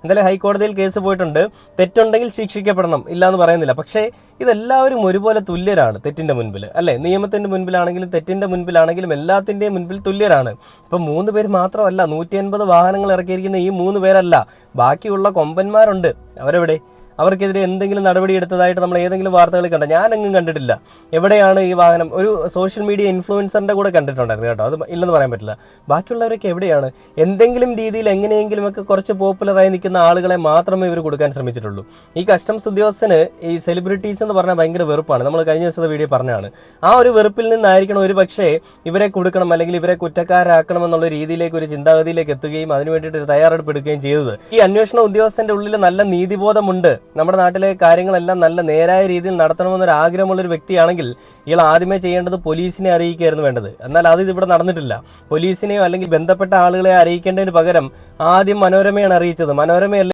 എന്തായാലും ഹൈക്കോടതിയിൽ കേസ് പോയിട്ടുണ്ട്. തെറ്റുണ്ടെങ്കിൽ ശിക്ഷിക്കപ്പെടണം, ഇല്ലാന്ന് പറയുന്നില്ല. പക്ഷേ ഇതെല്ലാവരും ഒരുപോലെ തുല്യരാണ് തെറ്റിന്റെ മുൻപിൽ, അല്ലെ? നിയമത്തിന്റെ മുൻപിലാണെങ്കിലും തെറ്റിന്റെ മുൻപിലാണെങ്കിലും എല്ലാത്തിന്റെയും മുൻപിൽ തുല്യരാണ്. ഇപ്പൊ 3 പേര് മാത്രമല്ല, 150 വാഹനങ്ങൾ ഇറക്കിയിരിക്കുന്ന ഈ 3 പേരല്ല, ബാക്കിയുള്ള കൊമ്പന്മാരുണ്ട്. അവരെവിടെ? അവർക്കെതിരെ എന്തെങ്കിലും നടപടി എടുത്തതായിട്ട് നമ്മൾ ഏതെങ്കിലും വാർത്തകൾ കണ്ട? ഞാനെങ്ങും കണ്ടിട്ടില്ല. എവിടെയാണ് ഈ വാഹനം? ഒരു സോഷ്യൽ മീഡിയ ഇൻഫ്ലുവൻസറിന്റെ കൂടെ കണ്ടിട്ടുണ്ടായിരുന്നു കേട്ടോ, അത് ഇല്ലെന്ന് പറയാൻ പറ്റില്ല. ബാക്കിയുള്ളവരൊക്കെ എവിടെയാണ്? എന്തെങ്കിലും രീതിയിൽ എങ്ങനെയെങ്കിലുമൊക്കെ കുറച്ച് പോപ്പുലറായി നിൽക്കുന്ന ആളുകളെ മാത്രമേ ഇവർ കൊടുക്കാൻ ശ്രമിച്ചിട്ടുള്ളൂ. ഈ കസ്റ്റംസ് ഉദ്യോഗസ്ഥന് ഈ സെലിബ്രിറ്റീസ് എന്ന് പറഞ്ഞാൽ ഭയങ്കര വെറുപ്പാണ്. നമ്മൾ കഴിഞ്ഞ ദിവസത്തെ വീഡിയോ പറഞ്ഞാണ്. ആ ഒരു വെറുപ്പിൽ നിന്നായിരിക്കണം ഒരു പക്ഷേ ഇവരെ കൊടുക്കണം അല്ലെങ്കിൽ ഇവരെ കുറ്റക്കാരാക്കണം എന്നുള്ള രീതിയിലേക്ക്, ഒരു ചിന്താഗതിയിലേക്ക് എത്തുകയും അതിനു വേണ്ടിയിട്ട് ഒരു തയ്യാറെടുപ്പ് എടുക്കുകയും ചെയ്തത്. ഈ അന്വേഷണ ഉദ്യോഗസ്ഥന്റെ ഉള്ളിൽ നല്ല നീതിബോധമുണ്ട്, നമ്മുടെ നാട്ടിലെ കാര്യങ്ങളെല്ലാം നല്ല നേരായ രീതിയിൽ നടത്തണമെന്നൊരു ആഗ്രഹമുള്ളൊരു വ്യക്തിയാണെങ്കിൽ ഇയാൾ ആദ്യമേ ചെയ്യേണ്ടത് പോലീസിനെ അറിയിക്കുകയായിരുന്നു വേണ്ടത്. എന്നാൽ അത് ഇവിടെ നടന്നിട്ടില്ല. പോലീസിനെയോ അല്ലെങ്കിൽ ബന്ധപ്പെട്ട ആളുകളെ അറിയിക്കേണ്ടതിന് പകരം ആദ്യം മനോരമയാണ് അറിയിച്ചത്. മനോരമയല്ല